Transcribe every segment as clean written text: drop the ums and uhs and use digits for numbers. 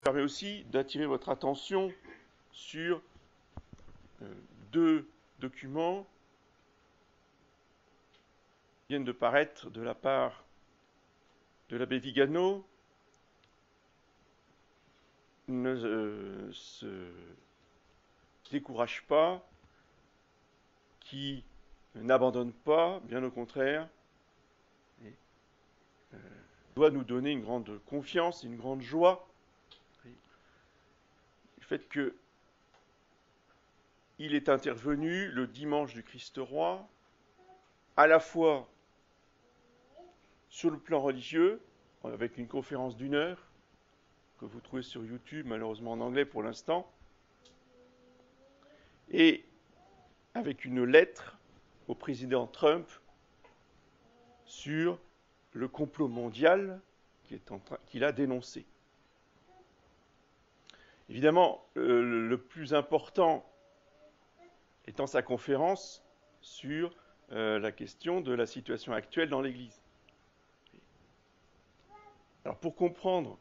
permet aussi d'attirer votre attention sur deux documents qui viennent de paraître de la part de l'abbé Vigano. Ne se décourage pas, qui n'abandonne pas, bien au contraire, doit nous donner une grande confiance, une grande joie. Le fait qu'il est intervenu le dimanche du Christ-Roi, à la fois sur le plan religieux, avec une conférence d'1 heure, que vous trouvez sur YouTube, malheureusement en anglais pour l'instant, et avec une lettre au président Trump sur le complot mondial qu'il a dénoncé. Évidemment, le plus important étant sa conférence sur la question de la situation actuelle dans l'Église. Alors pour comprendre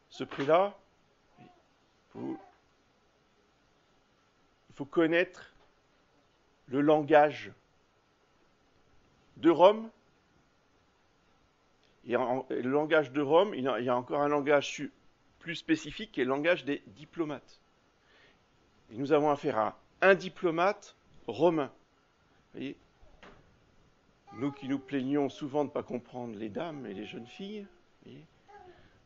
ce prélat, il faut connaître le langage de Rome. Et le langage de Rome, il y a encore un langage plus spécifique qui est le langage des diplomates. Et nous avons affaire à un diplomate romain. Vous voyez, nous qui nous plaignons souvent de ne pas comprendre les dames et les jeunes filles,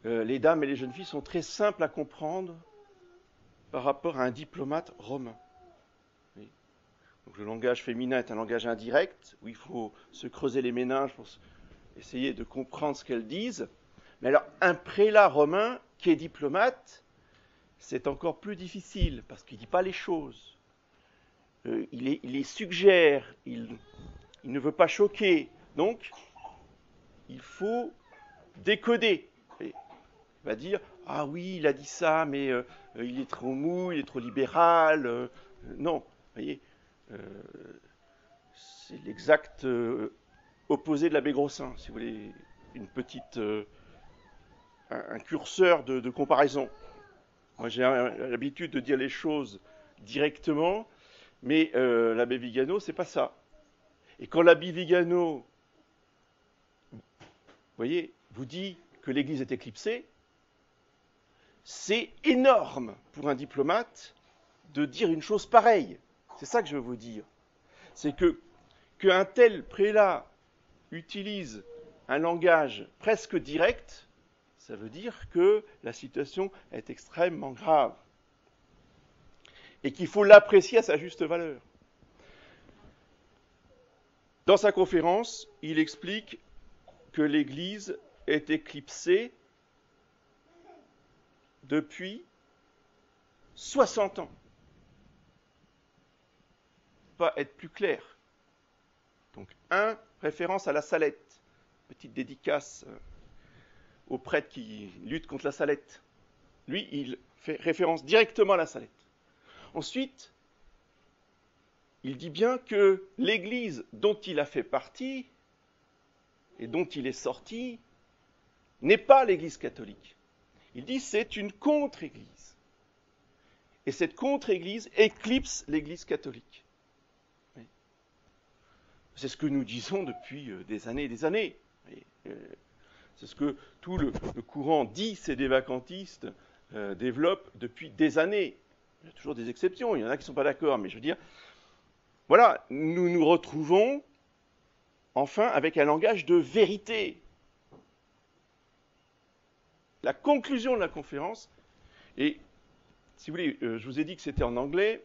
les dames et les jeunes filles sont très simples à comprendre par rapport à un diplomate romain. Donc le langage féminin est un langage indirect, où il faut se creuser les méninges pour essayer de comprendre ce qu'elles disent. Mais alors, un prélat romain qui est diplomate, c'est encore plus difficile, parce qu'il ne dit pas les choses. Il les suggère, il ne veut pas choquer. Donc, il faut décoder. Il va dire, ah oui, il a dit ça, mais il est trop mou, il est trop libéral. Non, vous voyez, c'est l'exact opposé de l'abbé Grossin, si vous voulez, une petite, un curseur de comparaison. Moi, j'ai l'habitude de dire les choses directement, mais l'abbé Vigano, c'est pas ça. Et quand l'abbé Vigano, vous voyez, vous dit que l'Église est éclipsée, c'est énorme pour un diplomate de dire une chose pareille. C'est ça que je veux vous dire. C'est qu'un tel prélat utilise un langage presque direct, ça veut dire que la situation est extrêmement grave et qu'il faut l'apprécier à sa juste valeur. Dans sa conférence, il explique que l'Église est éclipsée depuis 60 ans. Pas être plus clair. Donc, référence à la salette. Petite dédicace aux prêtres qui luttent contre la salette. Lui, il fait référence directement à la salette. Ensuite, il dit bien que l'Église dont il a fait partie et dont il est sorti n'est pas l'Église catholique. Il dit que c'est une contre-Église. Et cette contre-Église éclipse l'Église catholique. C'est ce que nous disons depuis des années et des années. C'est ce que tout le courant dit sédévacantistes développe depuis des années. Il y a toujours des exceptions, il y en a qui ne sont pas d'accord, mais je veux dire, voilà, nous nous retrouvons enfin avec un langage de vérité. La conclusion de la conférence, et si vous voulez, je vous ai dit que c'était en anglais,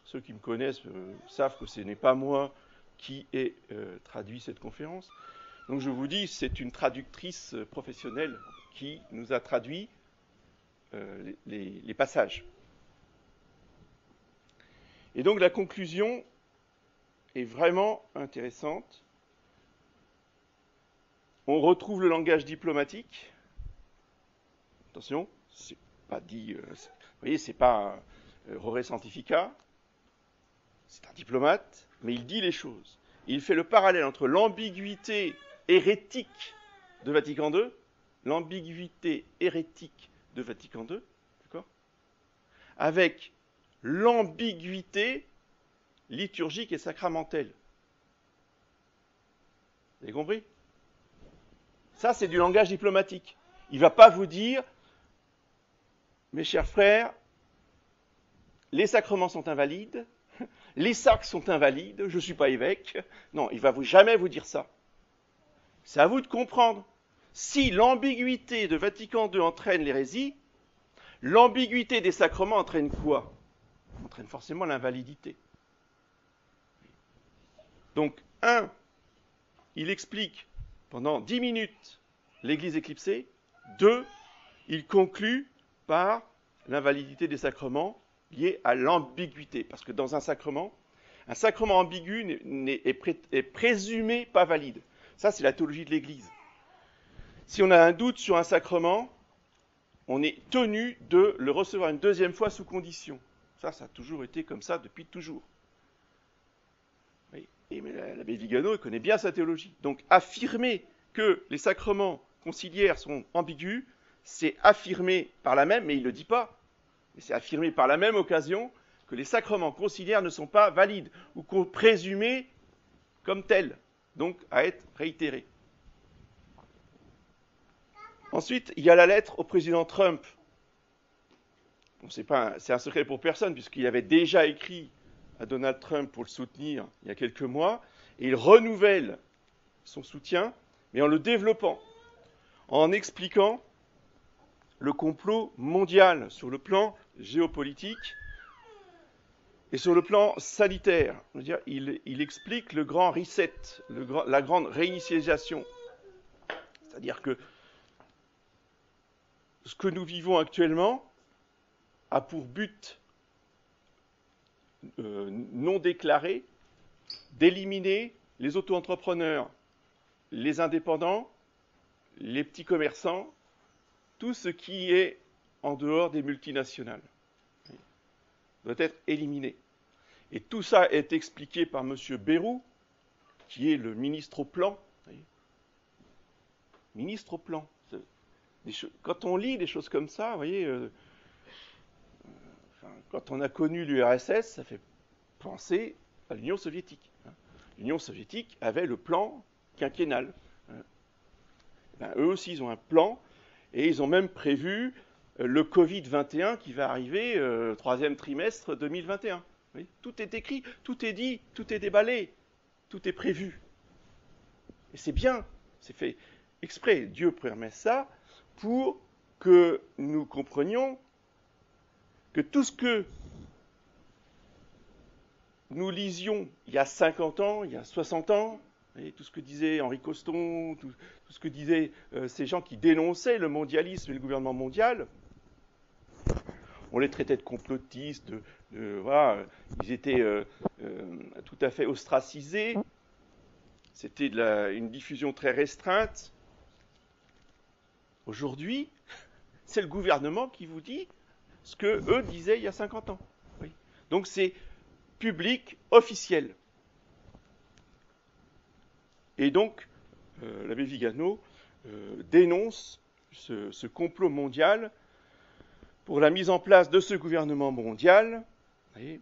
ceux qui me connaissent savent que ce n'est pas moi qui ai traduit cette conférence. Donc je vous dis, c'est une traductrice professionnelle qui nous a traduit les passages. Et donc la conclusion est vraiment intéressante. On retrouve le langage diplomatique. Attention, c'est pas dit, vous voyez, c'est pas Rore Sanctifica, c'est un diplomate, mais il dit les choses. Il fait le parallèle entre l'ambiguïté hérétique de Vatican II, l'ambiguïté hérétique de Vatican II, d'accord, avec l'ambiguïté liturgique et sacramentelle. Vous avez compris? Ça, c'est du langage diplomatique. Il ne va pas vous dire, mes chers frères, les sacrements sont invalides, les sacres sont invalides, je ne suis pas évêque. Non, il ne va jamais vous dire ça. C'est à vous de comprendre. Si l'ambiguïté de Vatican II entraîne l'hérésie, l'ambiguïté des sacrements entraîne quoi? Entraîne forcément l'invalidité. Donc, il explique pendant 10 minutes l'Église éclipsée. 2, il conclut par l'invalidité des sacrements liée à l'ambiguïté. Parce que dans un sacrement ambigu est présumé pas valide. Ça, c'est la théologie de l'Église. Si on a un doute sur un sacrement, on est tenu de le recevoir une deuxième fois sous condition. Ça a toujours été comme ça depuis toujours. Mais l'abbé Vigano, il connaît bien sa théologie. Donc, affirmer que les sacrements conciliaires sont ambigus, c'est affirmer par la même, mais il ne le dit pas, mais c'est affirmer par la même occasion que les sacrements conciliaires ne sont pas valides ou qu'on présumés comme tels, donc à être réitérés. Ensuite, il y a la lettre au président Trump. Bon, c'est un secret pour personne, puisqu'il avait déjà écrit à Donald Trump pour le soutenir il y a quelques mois, et il renouvelle son soutien, mais en le développant, en expliquant le complot mondial sur le plan géopolitique et sur le plan sanitaire. Je veux dire, il explique le grand reset, la grande réinitialisation. C'est-à-dire que ce que nous vivons actuellement a pour but non déclaré d'éliminer les auto-entrepreneurs, les indépendants, les petits commerçants, tout ce qui est en dehors des multinationales doit être éliminé. Et tout ça est expliqué par M. Bayrou, qui est le ministre au plan. Ministre au plan. Quand on lit des choses comme ça, vous voyez, quand on a connu l'URSS, ça fait penser à l'Union soviétique. L'Union soviétique avait le plan quinquennal. Eux aussi, ils ont un plan, et ils ont même prévu le Covid-21 qui va arriver troisième trimestre 2021. Vous voyez, tout est écrit, tout est dit, tout est déballé, tout est prévu. Et c'est bien, c'est fait exprès. Dieu permet ça pour que nous comprenions que tout ce que nous lisions il y a 50 ans, il y a 60 ans, et tout ce que disait Henri Coston, tout ce que disaient ces gens qui dénonçaient le mondialisme et le gouvernement mondial, on les traitait de complotistes, voilà, ils étaient tout à fait ostracisés, c'était une diffusion très restreinte. Aujourd'hui, c'est le gouvernement qui vous dit ce qu'eux disaient il y a 50 ans. Oui. Donc c'est public, officiel. Et donc, l'abbé Vigano dénonce ce complot mondial pour la mise en place de ce gouvernement mondial, voyez,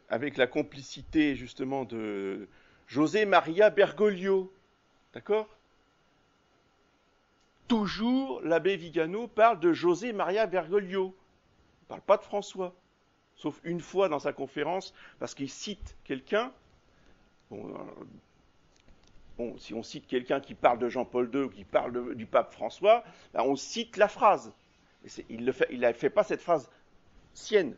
avec la complicité justement de José Maria Bergoglio. D'accord ? Toujours, l'abbé Vigano parle de José Maria Bergoglio. Il ne parle pas de François. Sauf une fois dans sa conférence, parce qu'il cite quelqu'un. Bon, si on cite quelqu'un qui parle de Jean-Paul II ou qui parle du pape François, ben on cite la phrase. Il ne fait pas cette phrase sienne.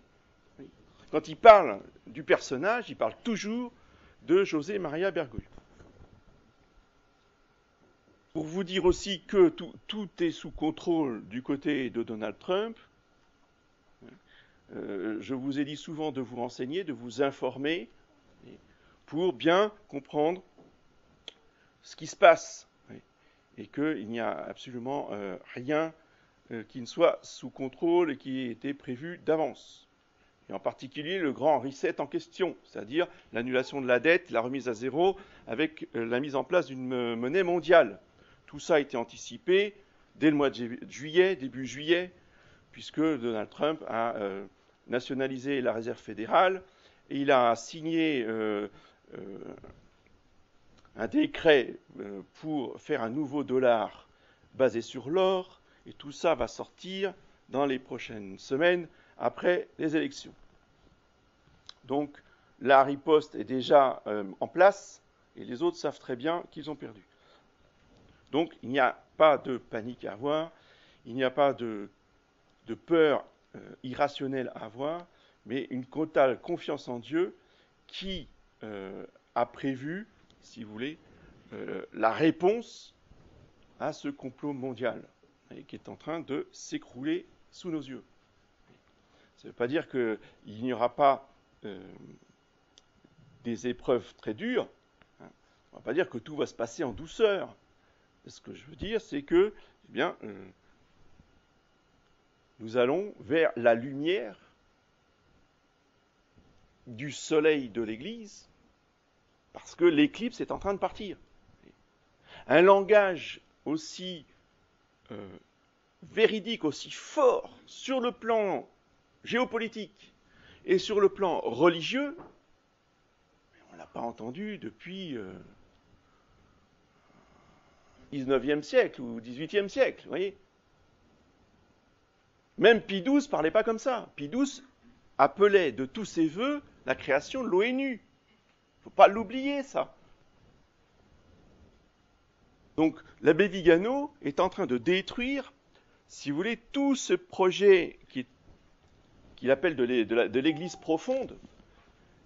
Quand il parle du personnage, il parle toujours de José Maria Bergoglio. Pour vous dire aussi que tout est sous contrôle du côté de Donald Trump, je vous ai dit souvent de vous renseigner, de vous informer, pour bien comprendre ce qui se passe, et qu'il n'y a absolument rien qui ne soit sous contrôle et qui ait été prévu d'avance. Et en particulier le grand reset en question, c'est-à-dire l'annulation de la dette, la remise à zéro, avec la mise en place d'une monnaie mondiale. Tout ça a été anticipé dès le mois de juillet, début juillet, puisque Donald Trump a nationalisé la Réserve fédérale et il a signé un décret pour faire un nouveau dollar basé sur l'or, et tout ça va sortir dans les prochaines semaines après les élections. Donc la riposte est déjà en place, et les autres savent très bien qu'ils ont perdu. Donc il n'y a pas de panique à avoir, il n'y a pas de peur irrationnelle à avoir, mais une totale confiance en Dieu qui a prévu, si vous voulez, la réponse à ce complot mondial qui est en train de s'écrouler sous nos yeux. Ça ne veut pas dire qu'il n'y aura pas des épreuves très dures. On ne va pas dire que tout va se passer en douceur. Ce que je veux dire, c'est que, eh bien, nous allons vers la lumière du soleil de l'Église, parce que l'éclipse est en train de partir. Un langage aussi véridique, aussi fort sur le plan géopolitique et sur le plan religieux, on ne l'a pas entendu depuis 19e siècle ou 18e siècle, vous voyez. Même Pie XII ne parlait pas comme ça. Pie XII appelait de tous ses voeux la création de l'ONU. Il ne faut pas l'oublier, ça. Donc, l'abbé Vigano est en train de détruire, si vous voulez, tout ce projet qu'il appelle de l'Église profonde,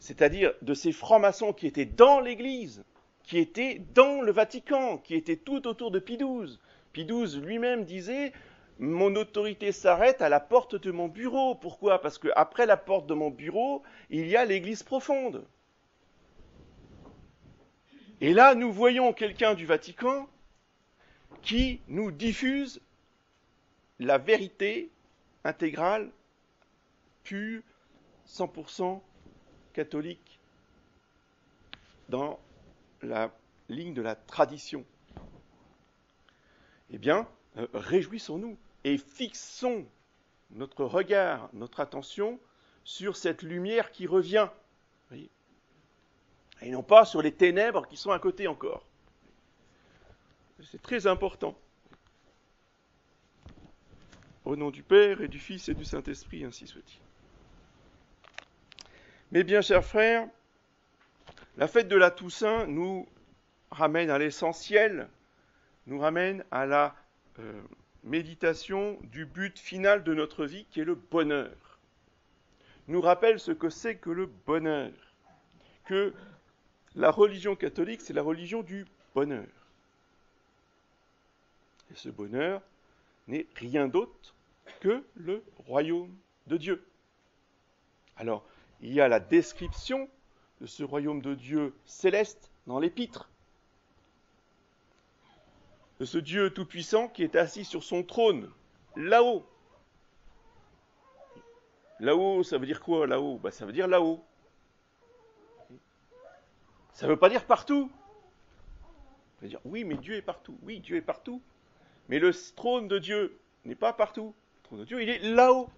c'est-à-dire de ces francs-maçons qui étaient dans l'Église, qui étaient dans le Vatican, qui étaient tout autour de Pie XII. Pie XII lui-même disait « Mon autorité s'arrête à la porte de mon bureau ». Pourquoi ? Parce qu'après la porte de mon bureau, il y a l'Église profonde. Et là, nous voyons quelqu'un du Vatican qui nous diffuse la vérité intégrale, pure, 100% catholique, dans la ligne de la tradition. Eh bien, réjouissons-nous et fixons notre regard, notre attention sur cette lumière qui revient. Voyez, et non pas sur les ténèbres qui sont à côté encore. C'est très important. Au nom du Père et du Fils et du Saint-Esprit, ainsi soit-il. Mes bien chers frères, la fête de la Toussaint nous ramène à l'essentiel, nous ramène à la méditation du but final de notre vie qui est le bonheur. Nous rappelle ce que c'est que le bonheur, que la religion catholique, c'est la religion du bonheur. Et ce bonheur n'est rien d'autre que le royaume de Dieu. Alors, il y a la description de ce royaume de Dieu céleste dans l'Épître, de ce Dieu tout-puissant qui est assis sur son trône, là-haut. Là-haut, ça veut dire quoi, là-haut ? Ça veut dire là-haut. Ça ne veut pas dire partout. Ça veut dire, oui, mais Dieu est partout. Oui, Dieu est partout. Mais le trône de Dieu n'est pas partout. Le trône de Dieu, il est là-haut.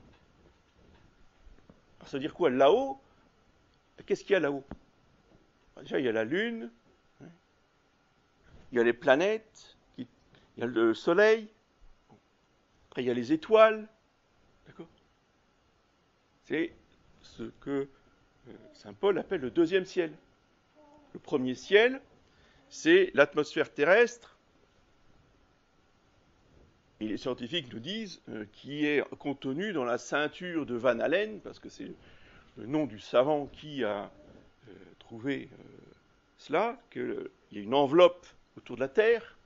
Alors, ça veut dire quoi, là-haut ? Qu'est-ce qu'il y a là-haut ? Déjà, il y a la Lune, il y a les planètes, il y a le Soleil, après il y a les étoiles. D'accord ? C'est ce que saint Paul appelle le deuxième ciel. Le premier ciel, c'est l'atmosphère terrestre. Et les scientifiques nous disent qui est contenu dans la ceinture de Van Allen, parce que c'est le nom du savant qui a trouvé cela, qu'il y a une enveloppe autour de la Terre,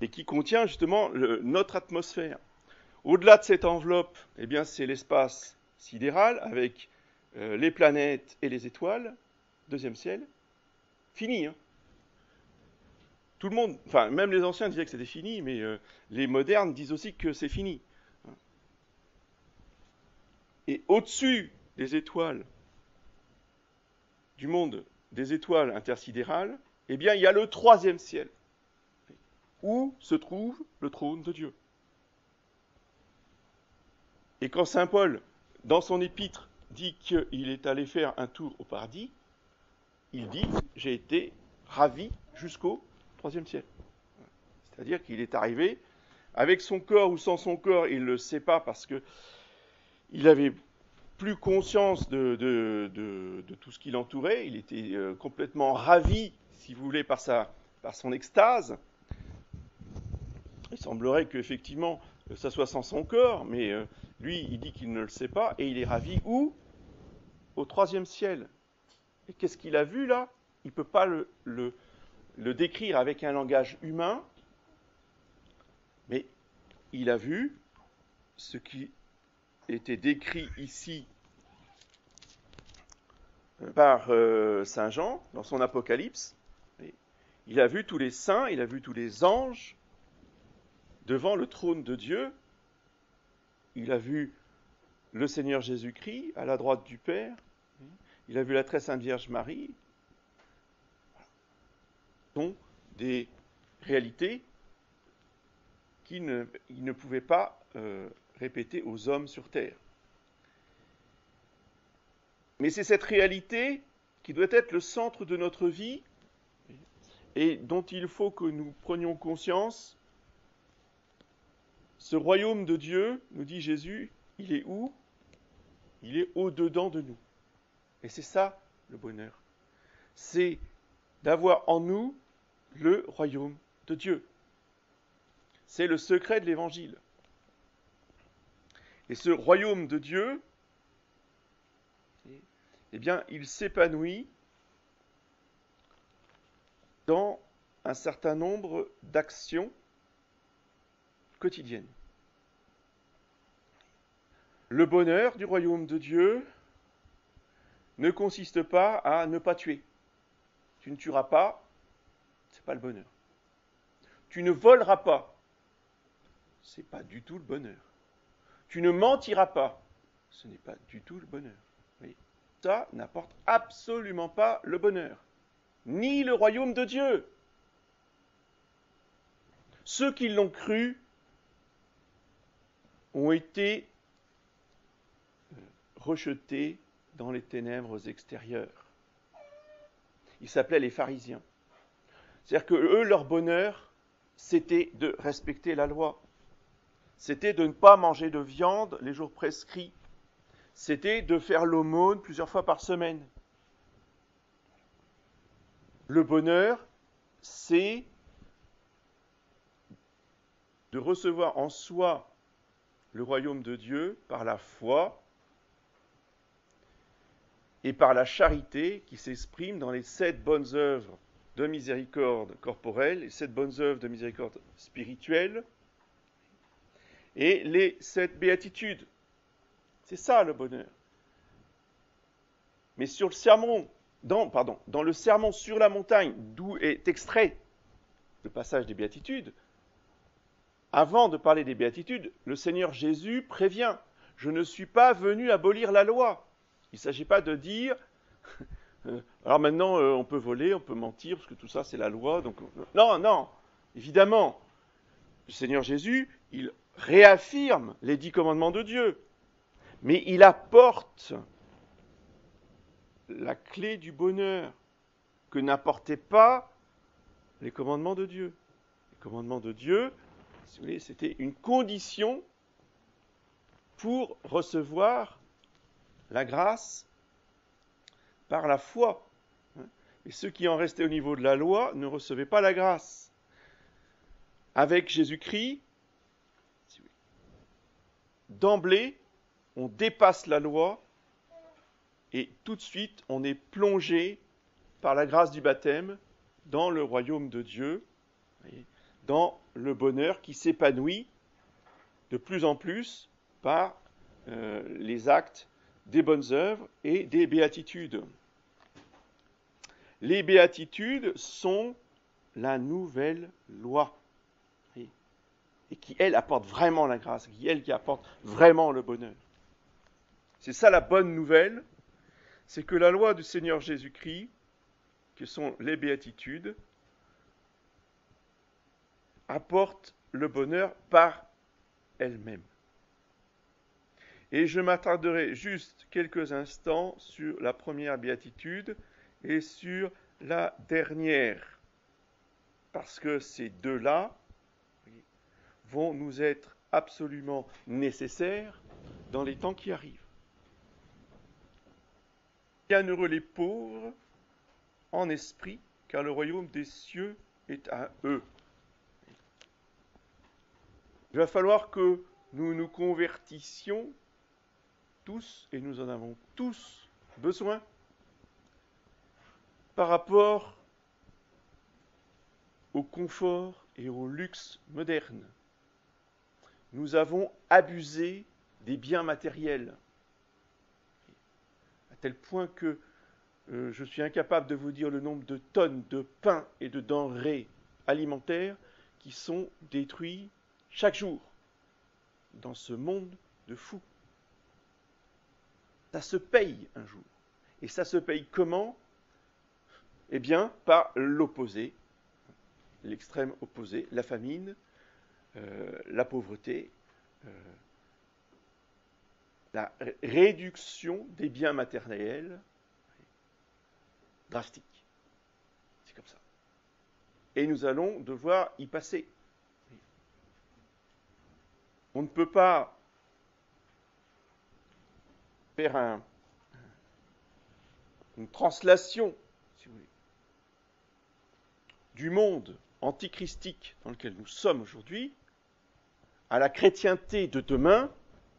et qui contient justement notre atmosphère. Au-delà de cette enveloppe, eh bien, c'est l'espace sidéral avec les planètes et les étoiles, deuxième ciel, fini. Hein. Tout le monde, enfin même les anciens disaient que c'était fini, mais les modernes disent aussi que c'est fini. Et au-dessus des étoiles, du monde des étoiles intersidérales, eh bien il y a le troisième ciel. où se trouve le trône de Dieu. Et quand saint Paul, dans son épître, dit qu'il est allé faire un tour au paradis, il dit « j'ai été ravi jusqu'au troisième ciel ». C'est-à-dire qu'il est arrivé avec son corps ou sans son corps, il ne le sait pas parce qu'il avait plus conscience de tout ce qui l'entourait, il était complètement ravi, si vous voulez, par son extase. Il semblerait qu'effectivement, ça soit sans son corps, mais lui, il dit qu'il ne le sait pas, et il est ravi où? Au troisième ciel. Et qu'est-ce qu'il a vu là? Il ne peut pas le décrire avec un langage humain, mais il a vu ce qui était décrit ici par Saint Jean dans son Apocalypse. Il a vu tous les saints, il a vu tous les anges devant le trône de Dieu. Il a vu le Seigneur Jésus-Christ à la droite du Père. Il a vu la très sainte Vierge Marie. Ce sont des réalités qu'il ne pouvait pas répéter aux hommes sur terre. Mais c'est cette réalité qui doit être le centre de notre vie et dont il faut que nous prenions conscience. Ce royaume de Dieu, nous dit Jésus, il est où? Il est au-dedans de nous. Et c'est ça le bonheur. C'est d'avoir en nous le royaume de Dieu. C'est le secret de l'Évangile. Et ce royaume de Dieu, eh bien, il s'épanouit dans un certain nombre d'actions quotidiennes. Le bonheur du royaume de Dieu ne consiste pas à ne pas tuer. Tu ne tueras pas, c'est pas le bonheur. Tu ne voleras pas, c'est pas du tout le bonheur. Tu ne mentiras pas, ce n'est pas du tout le bonheur. Oui. Ça n'apporte absolument pas le bonheur, ni le royaume de Dieu. Ceux qui l'ont cru ont été rejetés dans les ténèbres extérieures. Ils s'appelaient les pharisiens. C'est-à-dire que eux, leur bonheur, c'était de respecter la loi. C'était de ne pas manger de viande les jours prescrits. C'était de faire l'aumône plusieurs fois par semaine. Le bonheur, c'est de recevoir en soi le royaume de Dieu par la foi et par la charité qui s'exprime dans les 7 bonnes œuvres de miséricorde corporelle, les 7 bonnes œuvres de miséricorde spirituelle et les 7 béatitudes. C'est ça le bonheur. Mais sur le sermon, dans le sermon sur la montagne, d'où est extrait le passage des béatitudes, avant de parler des béatitudes, le Seigneur Jésus prévient « Je ne suis pas venu abolir la loi ». Il ne s'agit pas de dire alors maintenant on peut voler, on peut mentir, parce que tout ça c'est la loi. Donc non, évidemment, le Seigneur Jésus, il réaffirme les 10 commandements de Dieu, mais il apporte la clé du bonheur que n'apportaient pas les commandements de Dieu. Les commandements de Dieu, si vous voulez, c'était une condition pour recevoir la grâce par la foi. Et ceux qui en restaient au niveau de la loi ne recevaient pas la grâce. Avec Jésus-Christ, d'emblée, on dépasse la loi et tout de suite, on est plongé par la grâce du baptême dans le royaume de Dieu, dans le bonheur qui s'épanouit de plus en plus par les actes des bonnes œuvres et des béatitudes. Les béatitudes sont la nouvelle loi et qui, elle, apporte vraiment la grâce, qui apporte vraiment le bonheur. C'est ça la bonne nouvelle, c'est que la loi du Seigneur Jésus-Christ, que sont les béatitudes, apporte le bonheur par elle-même. Et je m'attarderai juste quelques instants sur la première béatitude et sur la dernière, parce que ces deux-là vont nous être absolument nécessaires dans les temps qui arrivent. Bienheureux les pauvres en esprit, car le royaume des cieux est à eux. Il va falloir que nous nous convertissions tous, et nous en avons tous besoin, par rapport au confort et au luxe moderne. Nous avons abusé des biens matériels, à tel point que je suis incapable de vous dire le nombre de tonnes de pain et de denrées alimentaires qui sont détruits chaque jour dans ce monde de fous. Ça se paye un jour. Et ça se paye comment? Eh bien, par l'opposé, l'extrême opposé, la famine, la pauvreté, la réduction des biens matériels drastique. C'est comme ça. Et nous allons devoir y passer. On ne peut pas faire une translation, si vous voulez, du monde antichristique dans lequel nous sommes aujourd'hui à la chrétienté de demain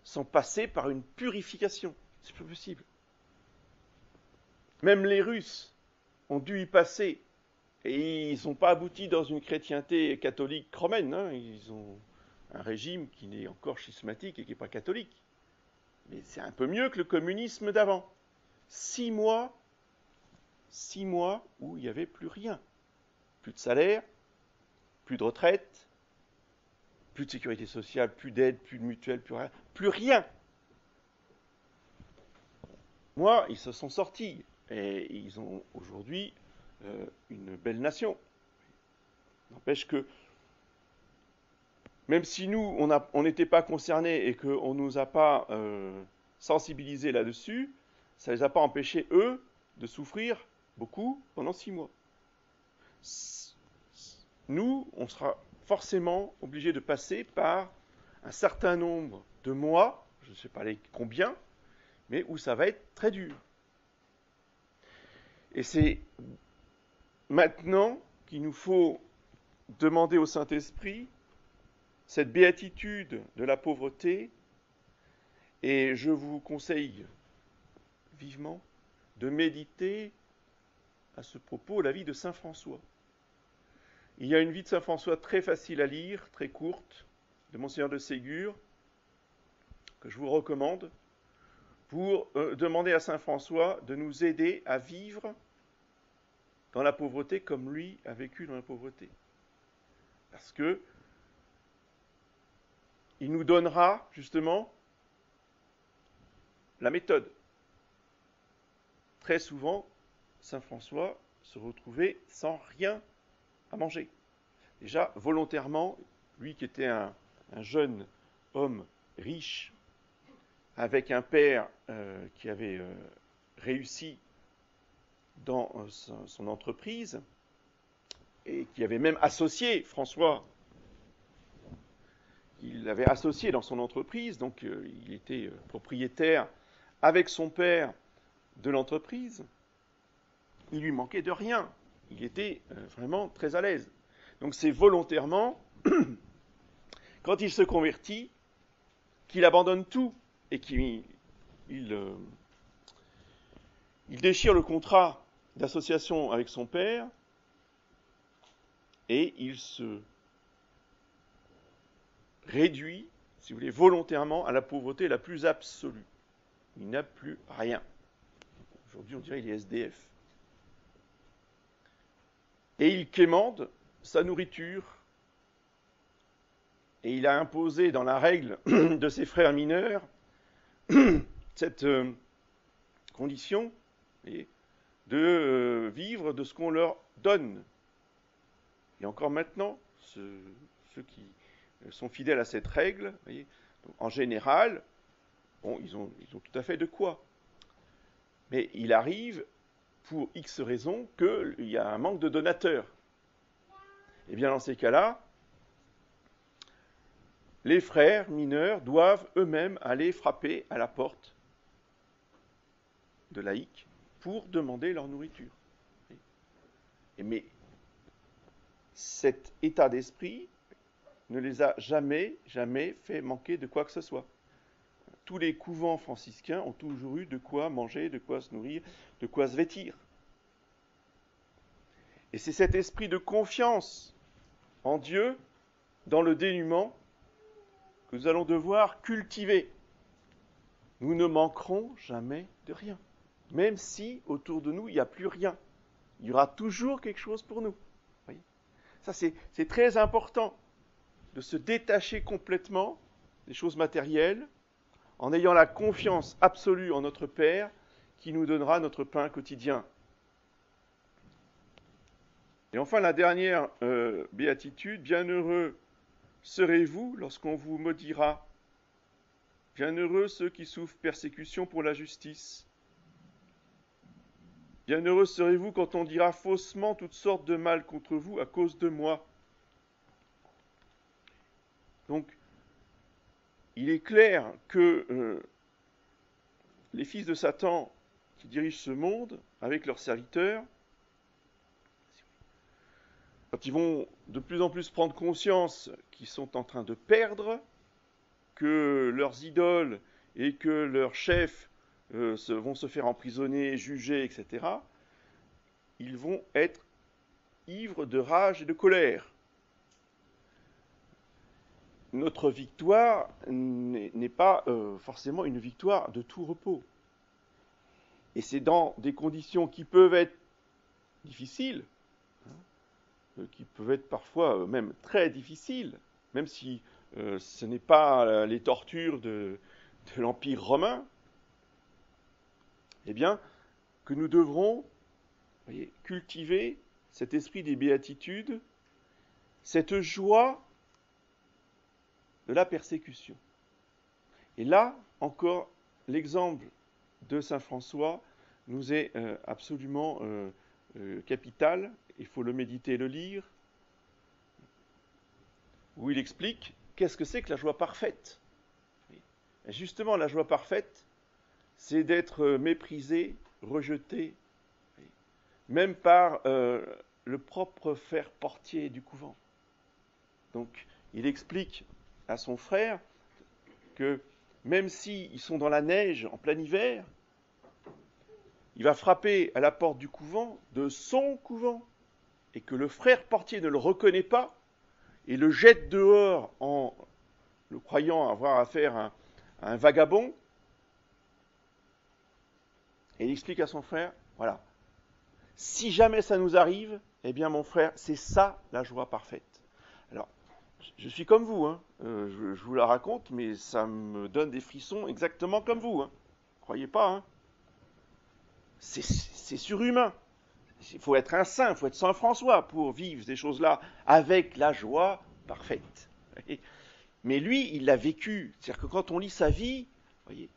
sans passer par une purification. C'est pas possible. Même les Russes ont dû y passer et ils n'ont pas abouti dans une chrétienté catholique romaine. Hein. Ils ont un régime qui n'est encore schismatique et qui n'est pas catholique. Mais c'est un peu mieux que le communisme d'avant. 6 mois où il n'y avait plus rien. Plus de salaire, plus de retraite, plus de sécurité sociale, plus d'aide, plus de mutuelle, plus rien. Moi, ils se sont sortis et ils ont aujourd'hui une belle nation. N'empêche que, même si nous, on n'était pas concernés et qu'on ne nous a pas sensibilisés là-dessus, ça ne les a pas empêchés, eux, de souffrir beaucoup pendant 6 mois. Nous, on sera forcément obligés de passer par un certain nombre de mois, je ne sais pas combien, mais où ça va être très dur. Et c'est maintenant qu'il nous faut demander au Saint-Esprit cette béatitude de la pauvreté, et je vous conseille vivement de méditer à ce propos la vie de Saint François. Il y a une vie de Saint François très facile à lire, très courte, de Monseigneur de Ségur, que je vous recommande, pour demander à Saint François de nous aider à vivre dans la pauvreté comme lui a vécu dans la pauvreté. Parce que il nous donnera justement la méthode. Très souvent, Saint François se retrouvait sans rien à manger. Déjà, volontairement, lui qui était un jeune homme riche, avec un père qui avait réussi dans son entreprise, et qui avait même associé François, il l'avait associé dans son entreprise, donc il était propriétaire avec son père de l'entreprise, il lui manquait de rien, il était vraiment très à l'aise. Donc c'est volontairement, quand il se convertit, qu'il abandonne tout et qu'il déchire le contrat d'association avec son père et il se réduit, si vous voulez, volontairement à la pauvreté la plus absolue. Il n'a plus rien. Aujourd'hui, on dirait qu'il est SDF. Et il quémande sa nourriture. Et il a imposé dans la règle de ses frères mineurs cette condition de vivre de ce qu'on leur donne. Et encore maintenant, ceux qui sont fidèles à cette règle, voyez, donc, en général, bon, ils ont tout à fait de quoi. Mais il arrive, pour X raisons, qu'il y a un manque de donateurs. Et bien dans ces cas-là, les frères mineurs doivent eux-mêmes aller frapper à la porte de laïcs pour demander leur nourriture. Mais cet état d'esprit ne les a jamais fait manquer de quoi que ce soit. Tous les couvents franciscains ont toujours eu de quoi manger, de quoi se nourrir, de quoi se vêtir. Et c'est cet esprit de confiance en Dieu, dans le dénuement, que nous allons devoir cultiver. Nous ne manquerons jamais de rien. Même si autour de nous, il n'y a plus rien. Il y aura toujours quelque chose pour nous. Voyez, ça, c'est très important de se détacher complètement des choses matérielles en ayant la confiance absolue en notre Père qui nous donnera notre pain quotidien. Et enfin, la dernière béatitude, bienheureux serez-vous lorsqu'on vous maudira. Bienheureux ceux qui souffrent persécution pour la justice. Bienheureux serez-vous quand on dira faussement toutes sortes de mal contre vous à cause de moi. Donc, il est clair que les fils de Satan qui dirigent ce monde avec leurs serviteurs, quand ils vont de plus en plus prendre conscience qu'ils sont en train de perdre, que leurs idoles et que leurs chefs vont se faire emprisonner, juger, etc., ils vont être ivres de rage et de colère. Notre victoire n'est pas forcément une victoire de tout repos. Et c'est dans des conditions qui peuvent être difficiles, qui peuvent être parfois même très difficiles, même si ce n'est pas les tortures de l'Empire romain, eh bien, que nous devrons cultiver cet esprit des béatitudes, cette joie de la persécution. Et là, encore, l'exemple de saint François nous est absolument capital. Il faut le méditer et le lire, où il explique qu'est-ce que c'est que la joie parfaite. Et justement, la joie parfaite, c'est d'être méprisé, rejeté, même par le propre frère portier du couvent. Donc, il explique à son frère que même s'ils sont dans la neige en plein hiver, il va frapper à la porte du couvent, de son couvent, et que le frère portier ne le reconnaît pas et le jette dehors en le croyant avoir affaire à un vagabond. Et il explique à son frère, voilà, si jamais ça nous arrive, eh bien mon frère, c'est ça la joie parfaite. Alors, je suis comme vous, hein. Je vous la raconte, mais ça me donne des frissons exactement comme vous. Hein. Croyez pas, hein. C'est surhumain. Il faut être un saint, il faut être saint François pour vivre ces choses-là avec la joie parfaite. Mais lui, il l'a vécu. C'est-à-dire que quand on lit sa vie, voyez,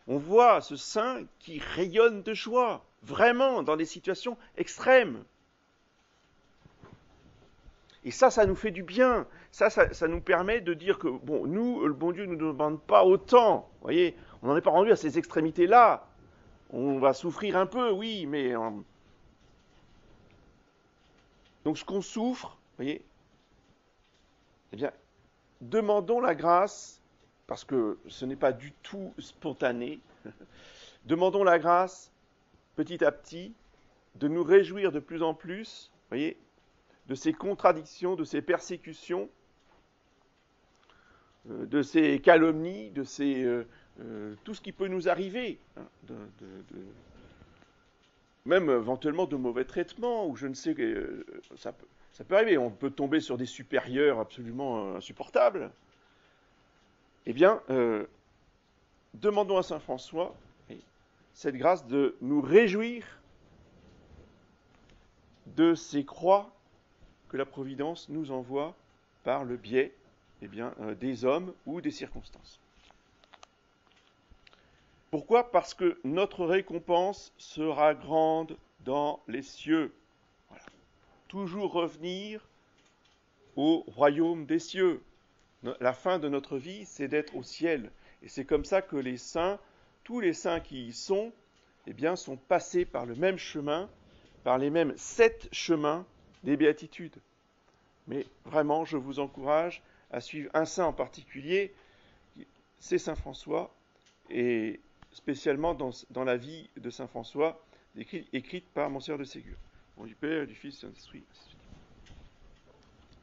on voit ce saint qui rayonne de joie, vraiment, dans des situations extrêmes. Et ça nous fait du bien. Ça nous permet de dire que, bon, nous, le bon Dieu ne nous demande pas autant. Voyez, on n'en est pas rendu à ces extrémités-là. On va souffrir un peu, oui, mais... Donc ce qu'on souffre, voyez, eh bien, demandons la grâce, parce que ce n'est pas du tout spontané, demandons la grâce, petit à petit, de nous réjouir de plus en plus, voyez, de ces contradictions, de ces persécutions, de ces calomnies, de ces tout ce qui peut nous arriver, hein, même éventuellement de mauvais traitements, ou je ne sais, ça peut arriver, on peut tomber sur des supérieurs absolument insupportables. Eh bien, demandons à saint François cette grâce de nous réjouir de ces croix que la Providence nous envoie par le biais des hommes ou des circonstances. Pourquoi? Parce que notre récompense sera grande dans les cieux. Voilà. Toujours revenir au royaume des cieux. La fin de notre vie, c'est d'être au ciel. Et c'est comme ça que les saints, tous les saints qui y sont, sont passés par le même chemin, par les mêmes 7 chemins des béatitudes. Mais vraiment, je vous encourage à suivre un saint en particulier, c'est saint François, et spécialement dans la vie de saint François, écrite par Monseigneur de Ségur. Au nom du Père, et du Fils et du Saint-Esprit.